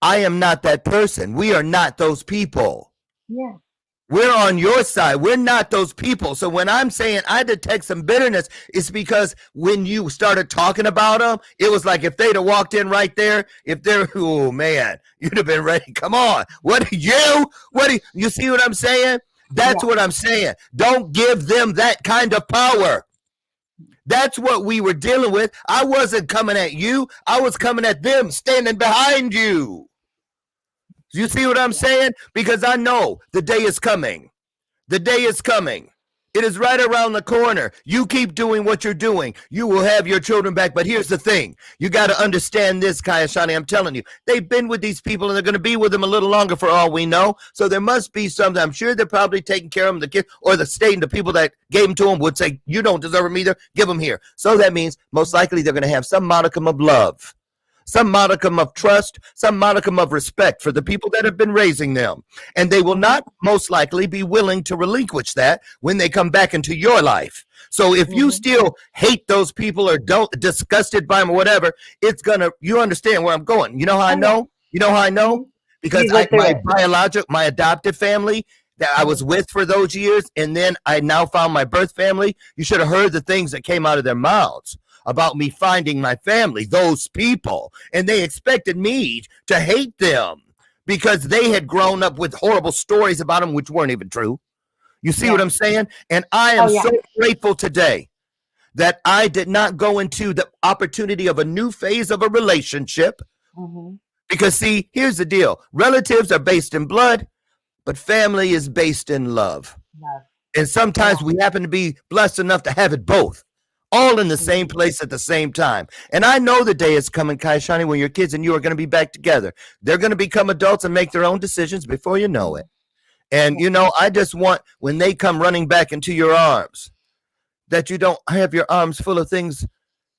I am not that person. We are not those people. Yeah. We're on your side. We're not those people. So when I'm saying I detect some bitterness, it's because when you started talking about them, it was like if they'd have walked in right there, if they're, oh man, you'd have been ready. Come on. What are you? You see what I'm saying? That's Yeah. what I'm saying. Don't give them that kind of power. That's what we were dealing with. I wasn't coming at you. I was coming at them standing behind you. You see what I'm Yeah. saying? Because I know the day is coming. The day is coming. It is right around the corner. You keep doing what you're doing. You will have your children back. But here's the thing. You got to understand this, Kai Ashani. I'm telling you. They've been with these people and they're going to be with them a little longer for all we know. So there must be something. I'm sure they're probably taking care of them. The kid or the state and the people that gave them to them would say, you don't deserve them either. Give them here. So that means most likely they're going to have some modicum of love, some modicum of trust, some modicum of respect for the people that have been raising them. And they will Mhm, not most likely be willing to relinquish that when they come back into your life. So if you mhm. still hate those people or don't disgusted by them or whatever, you understand where I'm going. You know how I Oh yeah. know? You know how I know? Mhm. Because You lived through it. my adoptive family that I Mhm, was with for those years, and then I now found my birth family. You should have heard the things that came out of their mouths about me finding my family, those people. And they expected me to hate them because they had grown up with horrible stories about them, which weren't even true. You see what yeah. I'm saying? And I am Oh yeah. so grateful today that I did not go into the opportunity of a new phase of a relationship. Mhm. Because, see, here's the deal relatives are based in blood, but family is based in love. Love. And Yeah. sometimes we happen to be blessed enough to have it both, all in the same Mhm. place at the same time. And I know the day is coming, Kai Shani, when your kids and you are going to be back together. They're going to become adults and make their own decisions before you know it. And, Yeah. I just want when they come running back into your arms that you don't have your arms full of things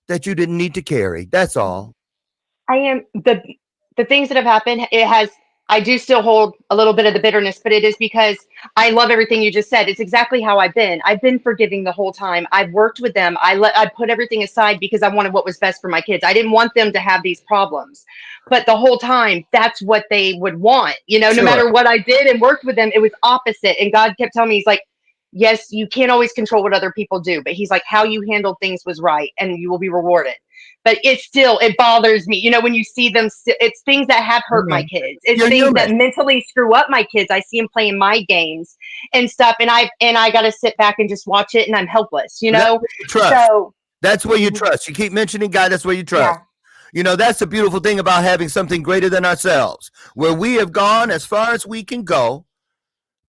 that you didn't need to carry. That's all. I am the the things that have happened, I do still hold a little bit of the bitterness, but it is because I love everything you just said. It's exactly how I've been. I've been forgiving the whole time. I've worked with them. I put everything aside because I wanted what was best for my kids. I didn't want them to have these problems. But the whole time, that's what they would want. No Sure. matter what I did and worked with them, it was opposite. And God kept telling me, he's like, yes, you can't always control what other people do, but he's like, how you handled things was right and you will be rewarded. But it bothers me, when you see them, it's things that have hurt my kids. It's You're things human. that mentally screw up my kids. I see them playing my games and stuff. And I got to sit back and just watch it, and I'm helpless, That's where you trust. So That's where you trust. You keep mentioning God. That's where you trust. yeah. That's the beautiful thing about having something greater than ourselves, where we have gone as far as we can go.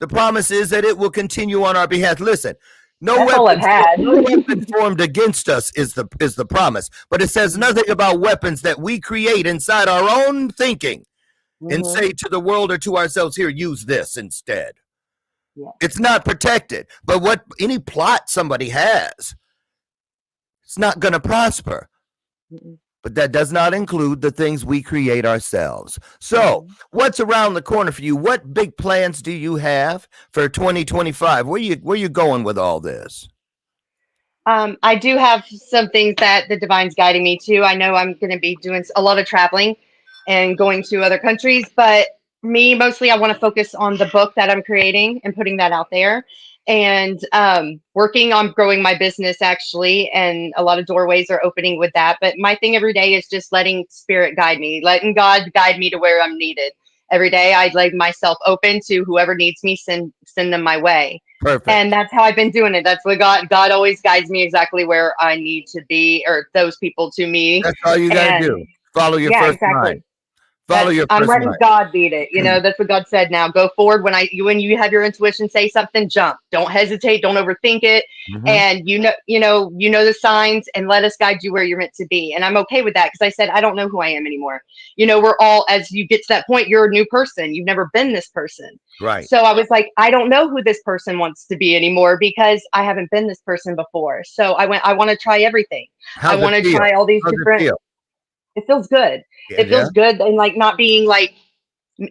The promise is that it will continue on our behalf. Listen, no weapon formed against us is the promise, but it says nothing about weapons that we create inside our own thinking and say to the world or to ourselves, here, use this instead. Yeah. It's not protected, but what any plot somebody has, it's not going to prosper. But that does not include the things we create ourselves. So what's around the corner for you? What big plans do you have for 2025? Where you going with all this? I do have some things that the divine's guiding me to. I know I'm going to be doing a lot of traveling and going to other countries, but me mostly, I want to focus on the book that I'm creating and putting that out there, and working on growing my business actually. And a lot of doorways are opening with that. But my thing every day is just letting spirit guide me, letting God guide me to where I'm needed. Every day I lay myself open to whoever needs me, send them my way. Perfect. And that's how I've been doing it. That's what God always guides me exactly where I need to be, or those people to me. That's all you got to do. Follow your first mind. I'm letting God lead it. That's what God said. Now go forward. When you have your intuition say something, jump. Don't hesitate. Don't overthink it. And you know the signs, and let us guide you where you're meant to be. And I'm okay with that, because I said I don't know who I am anymore. We're all, as you get to that point, you're a new person. You've never been this person. Right. So I was like, I don't know who this person wants to be anymore, because I haven't been this person before. So I want to try everything. I want to try all these different. It feels good. It feels good, and like not being like,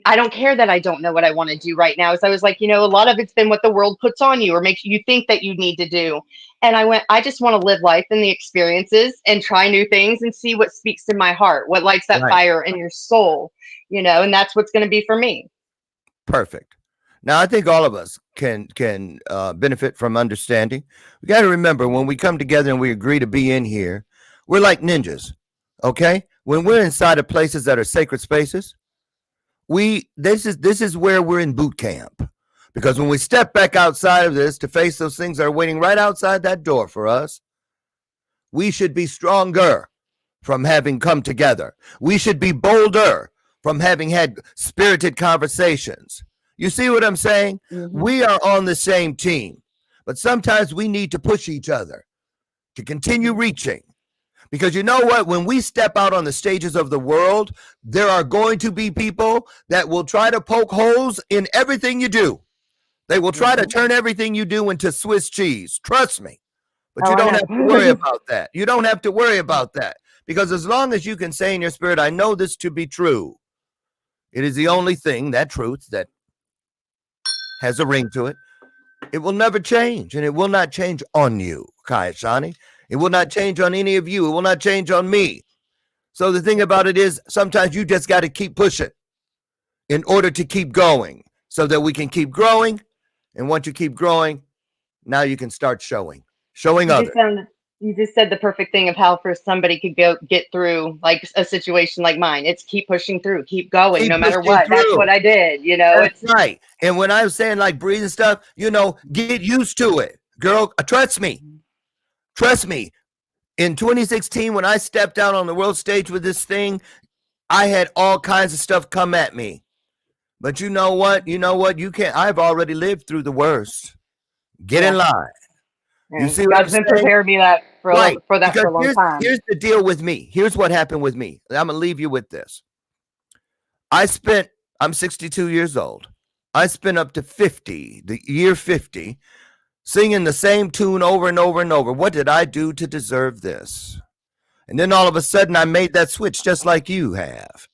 I don't care that I don't know what I want to do right now. So I was like, a lot of it's been what the world puts on you or makes you think that you need to do. And I just want to live life in the experiences and try new things and see what speaks to my heart, what lights that fire in your soul, and that's what's going to be for me. Perfect. Now, I think all of us can benefit from understanding. We got to remember, when we come together and we agree to be in here, we're like ninjas. Okay? When we're inside of places that are sacred spaces, this is where we're in boot camp. Because when we step back outside of this to face those things that are waiting right outside that door for us, we should be stronger from having come together. We should be bolder from having had spirited conversations. You see what I'm saying? We are on the same team, but sometimes we need to push each other to continue reaching. Because you know what? When we step out on the stages of the world, there are going to be people that will try to poke holes in everything you do. They will try to turn everything you do into Swiss cheese. Trust me. But you don't have to worry about that. You don't have to worry about that. Because as long as you can say in your spirit, I know this to be true, it is the only thing, that truth, that has a ring to it. It will never change, and it will not change on you, Kai Ashani. It will not change on any of you. It will not change on me. So the thing about it is, sometimes you just got to keep pushing in order to keep going, so that we can keep growing. And once you keep growing, now you can start showing others. You just said the perfect thing of how for somebody could get through like a situation like mine. It's keep pushing through, keep going, no matter what. That's what I did, That's right. And when I was saying like breathing stuff, get used to it. Girl, trust me. Trust me. In 2016, when I stepped out on the world stage with this thing, I had all kinds of stuff come at me. But you know what? You can't. I've already lived through the worst. Get in line. You see what I'm saying? God's been preparing me for that for a long time. Here's the deal with me. Here's what happened with me. I'm going to leave you with this. I'm 62 years old. I spent up to 50, the year 50, singing the same tune over and over and over. What did I do to deserve this? And then all of a sudden I made that switch just like you have.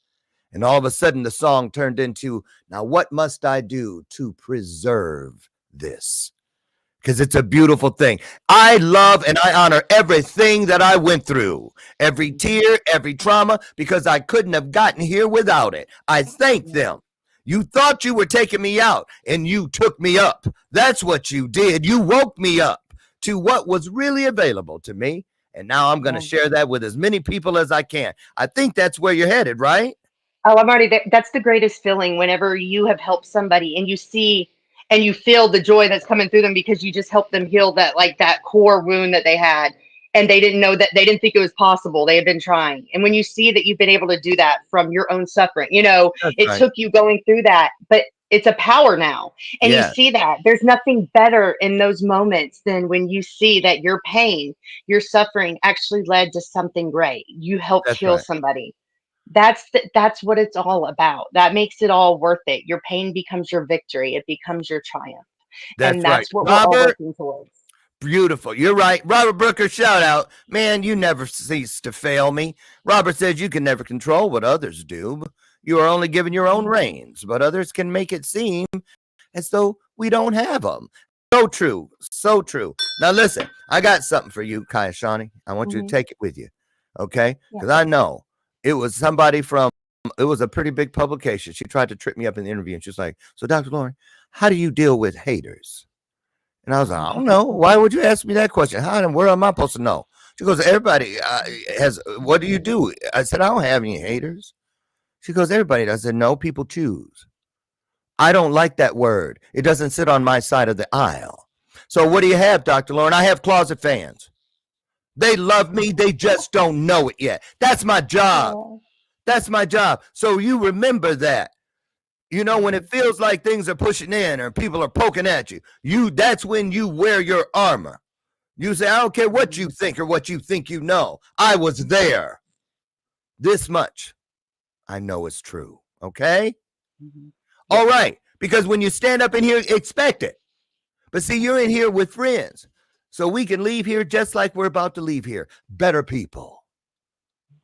And all of a sudden the song turned into, now what must I do to preserve this? Because it's a beautiful thing. I love and I honor everything that I went through, every tear, every trauma, because I couldn't have gotten here without it. I thank them. You thought you were taking me out and you took me up. That's what you did. You woke me up to what was really available to me. And now I'm going to share that with as many people as I can. I think that's where you're headed, right? Oh, I'm already there. That's the greatest feeling whenever you have helped somebody and you see and you feel the joy that's coming through them because you just helped them heal that, like that core wound that they had. And they didn't know that, they didn't think it was possible. They had been trying. And when you see that you've been able to do that from your own suffering, you know, That's it right. took you going through that, but it's a power now. And Yes. you see that there's nothing better in those moments than when you see that your pain, your suffering actually led to something great. You helped That's heal right. somebody. That's what it's all about. That makes it all worth it. Your pain becomes your victory. It becomes your triumph. That's And right. that's what we're all Robert, working towards. beautiful. You're right. Robert Brooker, shout out. Man, you never cease to fail me. Robert says you can never control what others do. You are only given your own reins, but others can make it seem as though we don't have them. So true. So true. Now, listen, I got something for you, Kai Ashani. I want you to take it with you. Okay? Because I know it was somebody from, it was a pretty big publication. She tried to trip me up in the interview and she's like, so Dr. Lauren, how do you deal with haters? And I was like, I don't know. Why would you ask me that question? How and where am I supposed to know? She goes, everybody has, what do you do? I said, I don't have any haters. She goes, everybody does. I said, no, people choose. I don't like that word. It doesn't sit on my side of the aisle. So what do you have, Dr. Lauren? I have closet fans. They love me. They just don't know it yet. That's my job. That's my job. So you remember that. You know, when it feels like things are pushing in or people are poking at you, that's when you wear your armor. You say, I don't care what you think or what you think you know. I was there. This much I know is true. Okay? All right. Because when you stand up in here, expect it. But see, you're in here with friends. So we can leave here just like we're about to leave here. Better people.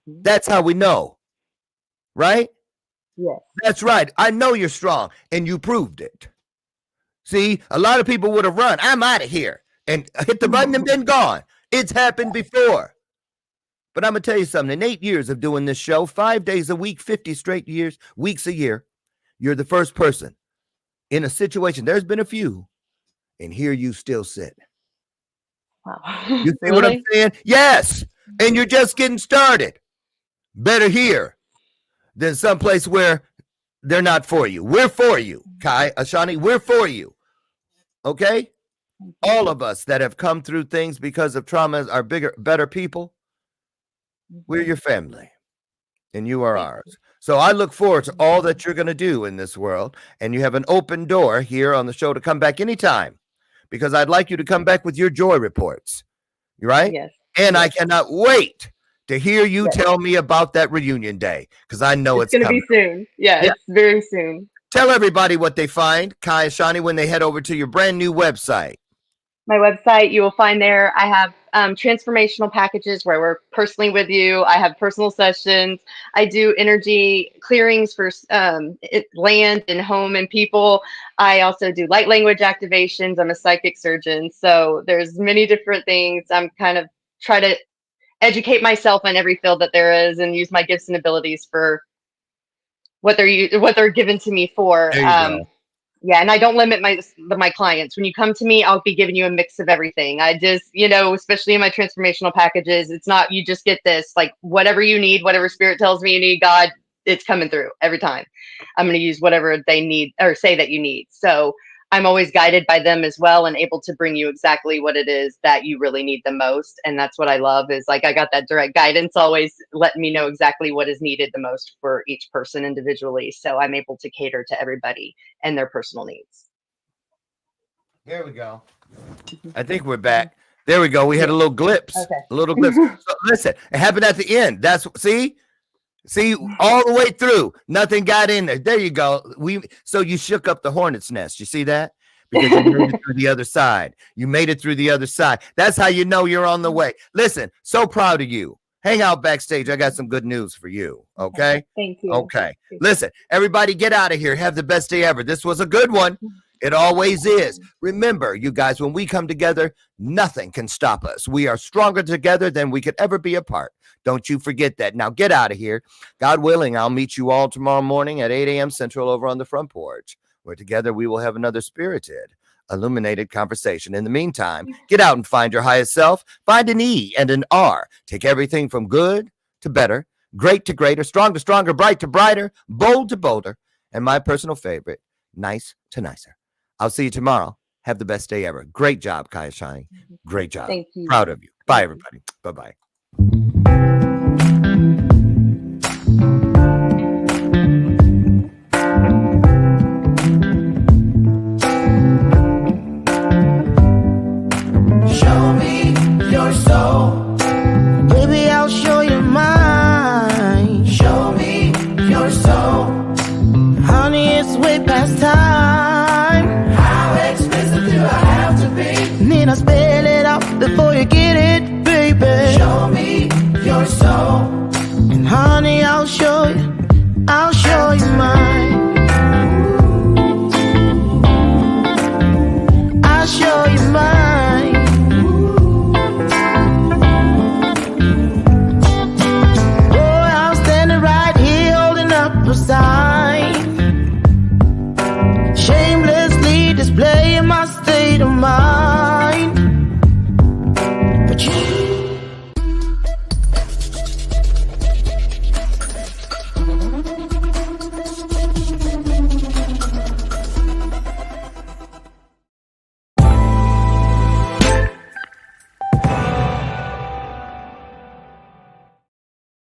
That's how we know. Right? Yes. That's right. I know you're strong, and you proved it. See, a lot of people would have run. I'm out of here and hit the button and been gone. It's happened before. But I'm going to tell you something. In 8 years of doing this show, 5 days a week, 50 straight weeks a year, you're the first person in a situation. There's been a few, and here you still sit. Wow. You see what I'm saying? Yes. And you're just getting started. Better here than someplace where they're not for you. We're for you, Kai Ashani. We're for you. Okay? All of us that have come through things because of trauma are better people. We're your family, and you are ours. So I look forward to all that you're going to do in this world, and you have an open door here on the show to come back anytime, because I'd like you to come back with your joy reports. Right? Yes. And I cannot wait to hear you tell me about that reunion day, because I know it's going to coming. be soon. Yeah, it's very soon. Tell everybody what they find, Kai Ashani, when they head over to your brand new website. My website, you will find there, I have transformational packages where we're personally with you. I have personal sessions. I do energy clearings for land and home and people. I also do light language activations. I'm a psychic surgeon. So there's many different things. I'm kind of try to educate myself in every field that there is and use my gifts and abilities for what they're given to me for. There you go. Yeah, and I don't limit my clients. When you come to me, I'll be giving you a mix of everything. I just, especially in my transformational packages, it's not you just get this, like whatever you need, whatever spirit tells me you need, God, it's coming through every time. I'm going to use whatever they need or say that you need. So I'm always guided by them as well and able to bring you exactly what it is that you really need the most. And that's what I love is like I got that direct guidance, always letting me know exactly what is needed the most for each person individually. So I'm able to cater to everybody and their personal needs. There we go. I think we're back. There we go. We had a little glimpse. Okay. A little glimpse. So listen, it happened at the end. See, all the way through, nothing got in there. There you go. So you shook up the hornet's nest. You see that? Because you made it through the other side. You made it through the other side. That's how you know you're on the way. Listen, so proud of you. hang out backstage. I got some good news for you. Okay. Thank you. Okay. Listen, everybody get out of here. Have the best day ever. This was a good one. It always is. Remember, you guys, when we come together, nothing can stop us. We are stronger together than we could ever be apart. Don't you forget that. Now get out of here. God willing, I'll meet you all tomorrow morning at 8 a.m. Central over on the front porch, where together we will have another spirited, illuminated conversation. In the meantime, get out and find your highest self. Find an E and an R. Take everything from good to better, great to greater, strong to stronger, bright to brighter, bold to bolder, and my personal favorite, nice to nicer. I'll see you tomorrow. Have the best day ever. Great job, Kai Ashani. Great job. Thank you. Proud of you. Bye, everybody. Bye-bye. Show me your soul. Baby, I'll show you mine. Show me your soul. Honey, it's way past time. How expensive do I have to be? Need I spell it?